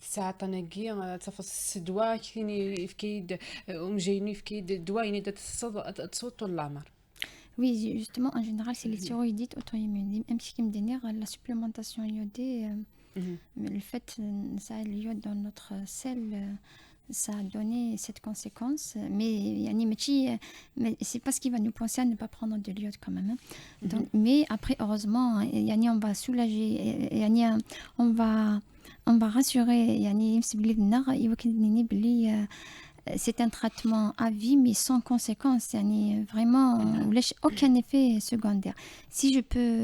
ساعه طنقيه تفض السدوا كاين فكيد ومجيني فكيد دوايني تصوت العمر. Oui, justement, en général, c'est les thyroïdites auto-immunes. Même si me donne la supplémentation iodée, le fait ça a l'iode dans notre sel, ça a donné cette conséquence. Mais c'est pas ce qui va nous penser à ne pas prendre de l'iode quand même. Hein. Donc, mais après, heureusement, on va soulager, on va rassurer. C'est un traitement à vie mais sans conséquence, vraiment aucun effet secondaire. Si je peux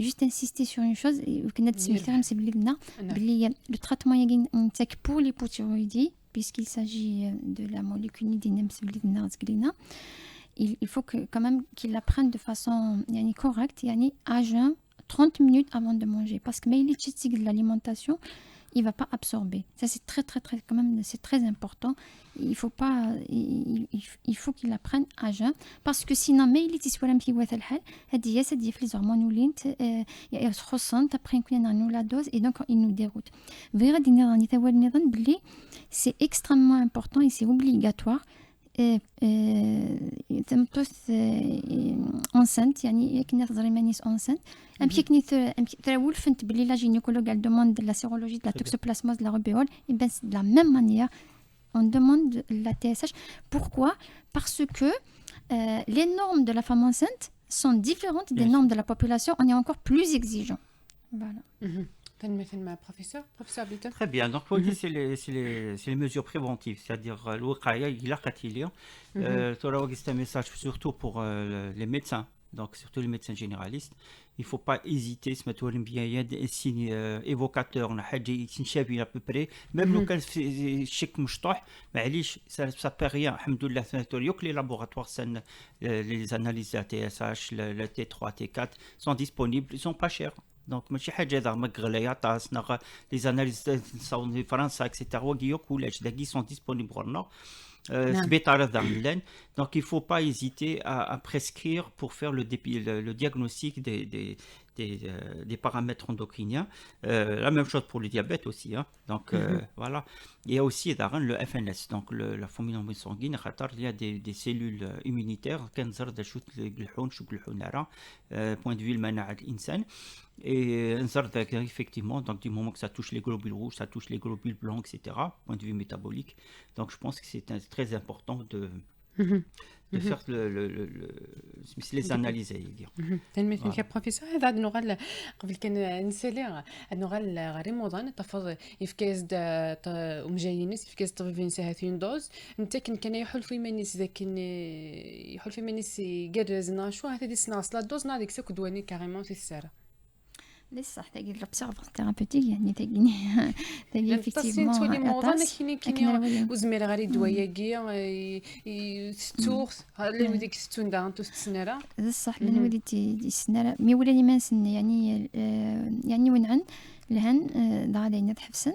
juste insister sur une chose, le traitement pour l'hypothyroïdie, puisqu'il s'agit de la molécule d'inemsivlidina, il faut quand même qu'il la prenne de façon correcte, à jeun, 30 minutes avant de manger, parce que de l'alimentation, il va pas absorber. Ça c'est très quand même c'est très important. Il faut pas il faut qu'il la prenne à jeun parce que sinon mais il est ولا في الحال هذه في les hormones ولينت يخصن après نكون la dose et donc il nous déroute. غادي نظن ثوال نظن بلي c'est extrêmement important et c'est obligatoire تمطث enceinte كنا تهضري مانيس enceinte كني تراول فهمت بلي لا gynécologue elle demande la sérologie de la toxoplasmose de la rubéole et ben de la même manière on demande la TSH. Pourquoi? Parce que les normes de la femme enceinte sont différentes des normes de la population, on est encore plus exigeant. Voilà. مثل ما بروفيسور بيتر. Très bien. Donc, c'est les mesures préventives, c'est-à-dire الوقاية إلا قتيلية. C'est un message surtout pour les médecins, donc surtout les médecins généralistes. Il ne faut pas hésiter, se mettre bien, il y a des signes évocateurs, on a حاجة à peu près, même لو كان في شك مشطوح معليش ça peut rien. Alhamdoulilah, les laboratoires les analyses de la TSH, le T3, T4 sont disponibles, ils sont pas chers. Donc ماشي حاجه زعما غليه تاعنا لي زاناليز صون في فرنسا اكسيتيرا وكيوك ولاش داكي سون ديسپونيبل هنا سبيطار ذا donc il faut pas hésiter à prescrire pour faire le diagnostic des paramètres endocriniens. La même chose pour le diabète aussi, hein. Donc voilà. Il y a aussi le FNS, donc la formule sanguine. Il y a des cellules immunitaires point de vue le mana'at l'insan. Et effectivement, donc du moment que ça touche les globules rouges, ça touche les globules blancs, etc. Point de vue métabolique. Donc je pense que c'est très important de faire les analyses. تنمية بروفيسور هذا نغال قبل كان نسالي نغال غير موضان تفضل يفكاز ومجاينس يفكاز طبيبين ساهثين دوز انت كان يحل في منيس ذاك يحل في منيس يقرزنا شو هذه دي سناس لا دوز ناديك سكو دواني كاريمون في الساره لسه تاقي l'observatoire thérapeutique تاقي effectivement تولي موضوع كاين وزمير غير دواياكي ستورث اللي وديك ستون دا انتو السناره صح لان وليتي السناره مي ولاني ما نسن ونعن لهن دغادي نتحفسن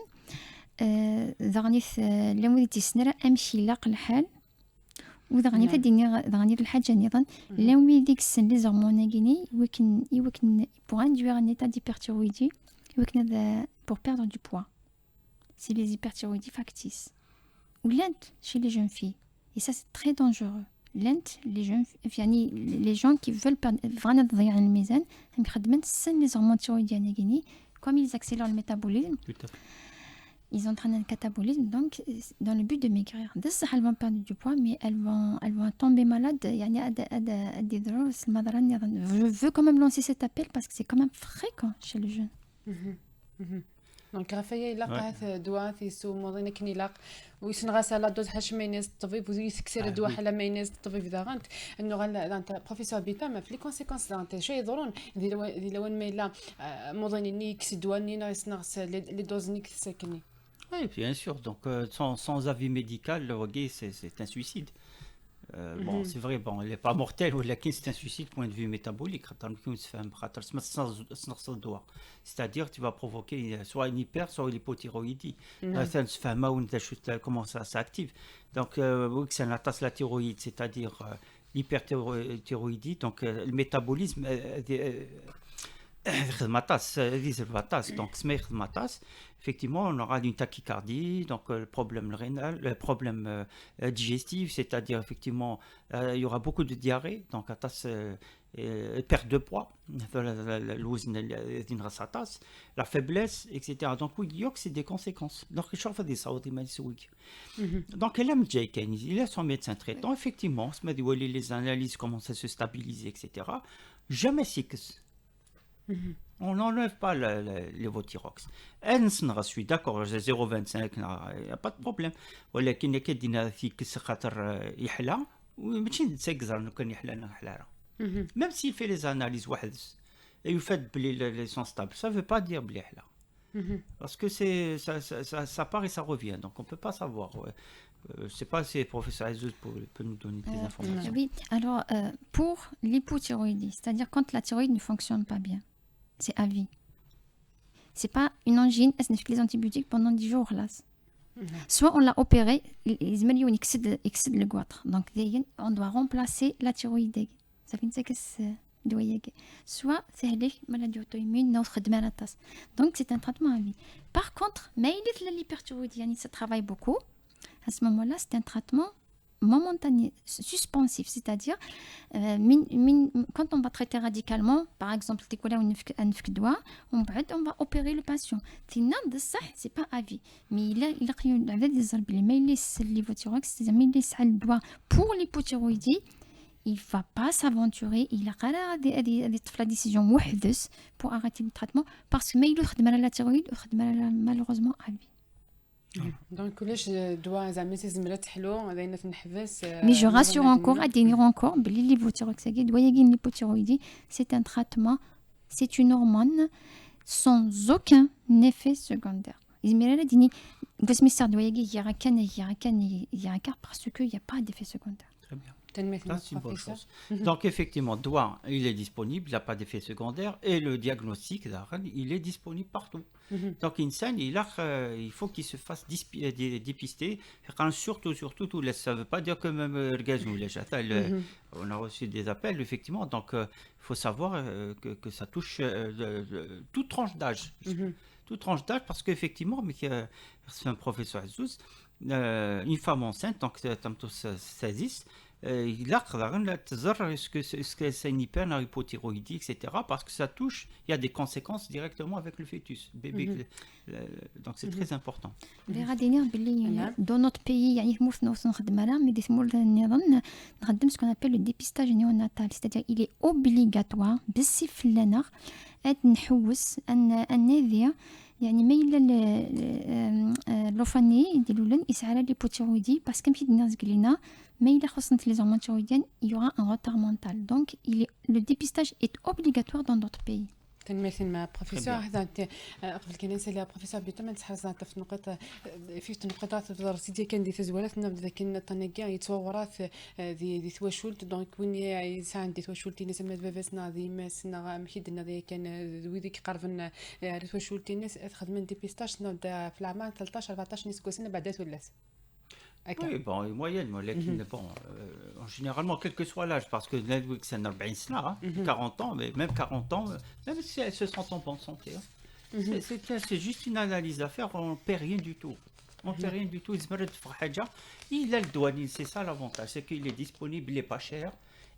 دغنيث لان وليتي السناره امشي لاق الحال وذغني دغني الحاجه نظن لان ويديك السن لي زورموناكيني يوكن pour induire un état d'hyperthyroïdie pour perdre du poids. C'est les hyperthyroïdies factices ou lentes chez les jeunes filles et ça c'est très dangereux. Lentes les gens qui veulent perdre vraiment تضيع الميزان هم يخدمن السن لي زورمون تhyroïdiennes comme ils accélèrent le métabolisme. Tout à fait. Ils entraînent un catabolisme, donc dans le but de maigrir. Elles vont perdre du poids, mais elles vont tomber malades. Je veux quand même lancer cet appel parce que c'est quand même fréquent chez les jeunes. دونك رافايا الا قاعت دواء في سو موضينا كني لاق ويسنغاس على دوز حاش ماينيز الطبيب ويسكسر الدواء على ماينيز الطبيب اذا غانت انه غالا انت بروفيسور بيتام في لي كونسيكونس انت شي يضرون دي لوين ميلا موضيني نيكس دواء نينا يسنغاس لي دوز نيكس ساكني. Oui, bien sûr. Donc, sans avis médical, c'est un suicide. Bon, c'est vrai, bon, il n'est pas mortel, ولكن c'est un suicide point de vue métabolique. خاطر ما كيمش تفهم خاطر تنقص الدواء. C'est-à-dire tu vas provoquer soit une hyper, soit une hypothyroïdie. Ça se fait mal comment ça s'active. Donc, oui, que ça n'attaque la thyroïde, c'est-à-dire l'hyperthyroïdie, donc le métabolisme donc effectivement on aura une tachycardie, donc le problème rénal, le problème digestif, c'est-à-dire effectivement il y aura beaucoup de diarrhée, donc perte de poids, la faiblesse, etc. Donc oui, c'est des conséquences. Donc donc il a son médecin traitant, effectivement les analyses commencent à se stabiliser, etc. Jamais on n'enlève pas l'évothyrox. Je suis d'accord, j'ai 0,25, il n'y a pas de problème. ولكن كدينا فيك خاطر يحلى وماشي نتسكزر كان يحلى نحلى. Même s'il fait les analyses واحد et il fait les sont stables, ça ne veut pas dire بلي يحلى. Parce que ça part et ça revient, donc on ne peut pas savoir. Je ne sais pas si le professeur Azouz peut nous donner des informations. Oui, alors pour l'hypothyroïdie, c'est-à-dire quand la thyroïde ne fonctionne pas bien, c'est à vie. C'est pas une angine, elle se les antibiotiques pendant 10 jours là. Soit on l'a opéré, les mélions excèdent le goitre, donc on doit remplacer la thyroïde. Ça fait une séquence soit c'est une maladie auto-immune, notre demanatas. Donc c'est un traitement à vie. Par contre, mais l'hyperthyroïdie, ça travaille beaucoup. À ce moment-là, c'est un traitement momentané, suspensif, c'est-à-dire quand on va traiter radicalement, par exemple, on va opérer le patient. C'est pas à vie, mais il a des pour l'hypothyroïdie, il ne va pas s'aventurer, il a la décision pour arrêter le traitement parce que la thyroïde malheureusement à vie. Donc, mais je rassure encore, l'hypothyroïdie, c'est un traitement, c'est une hormone sans aucun effet secondaire. Il y a parce qu'il n'y a pas d'effet secondaire. Très bien. Ça, c'est une bonne chose. Donc, effectivement, il est disponible, il n'a pas d'effet secondaire et le diagnostic, il est disponible partout. Donc, il faut qu'il se fasse dépister. Surtout, ça ne veut pas dire que même on a reçu des appels, effectivement. Donc, il faut savoir que ça touche toute tranche d'âge. Toute tranche d'âge, parce qu'effectivement, c'est un professeur Azouz, une femme enceinte, donc c'est il a est-ce que c'est une hyperthyroïdie, etc. Parce que ça touche, il y a des conséquences directement avec le fœtus, bébé. Donc c'est très important. Dans notre pays, il y a ce qu'on appelle le dépistage néonatal, c'est-à-dire il est obligatoire يعني ما إلا لوفاني يديروا لنا إسعار l'hypothyroïdie parce que كيما الناس قلنا ما إلا خصنا les hormones thyroïdiennes il y aura un retard mental, donc le dépistage est obligatoire dans notre pays. تنمثل مع بروفيسور هذا قبل كان نسال بروفيسور بيتم تحرزات في نقطه في نقطات الدراسيه كان دي تزولات نبدا كان طنقا يتصورات دي ثواشولت دونك وين يسان دي ثواشولتي ناس ما بابسنا دي ماسنا مخيدنا دي كان ويديك قربنا ثواشولتي ناس خدمن ديبيستاج نبدا في العام 13 14 نسكو سنه بعدات ولات. Oui, bon, une moyenne, bon, généralement, quel que soit l'âge, parce que c'est un 40 ans, mais même 40 ans, même si elles se sentent en bonne santé. C'est juste une analyse à faire, on ne perd rien du tout. On ne perd rien du tout. Il a le douanier, c'est ça l'avantage, c'est qu'il est disponible, il n'est pas cher,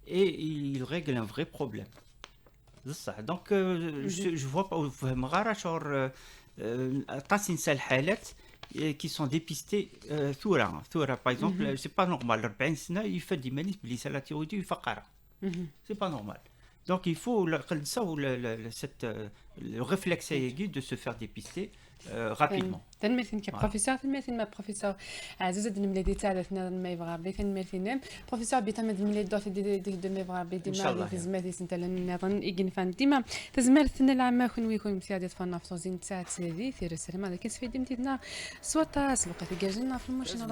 et il règle un vrai problème. C'est ça. Donc, je vois pas, qui sont dépistés par exemple, c'est pas normal. Il fait des manifs, il la thyroïde, il fait c'est pas normal. Donc il faut le réflexe aigu de se faire dépister rapidement. تنمثل كبروفيسور تنمثل مع بروفيسور عزوز د الملادي تاع ثنا ما يبغى بي تنمثل بروفيسور بيتم د الملادي دوت دي ما يبغى بي ديما في زمادي سنت نظن يجن فان ديما تزمر ثنا العام كون ويكون مساعده فنا في زين تاع هذه في السلام هذا كيس في ديمتنا صوت سبقت جاجنا في المشن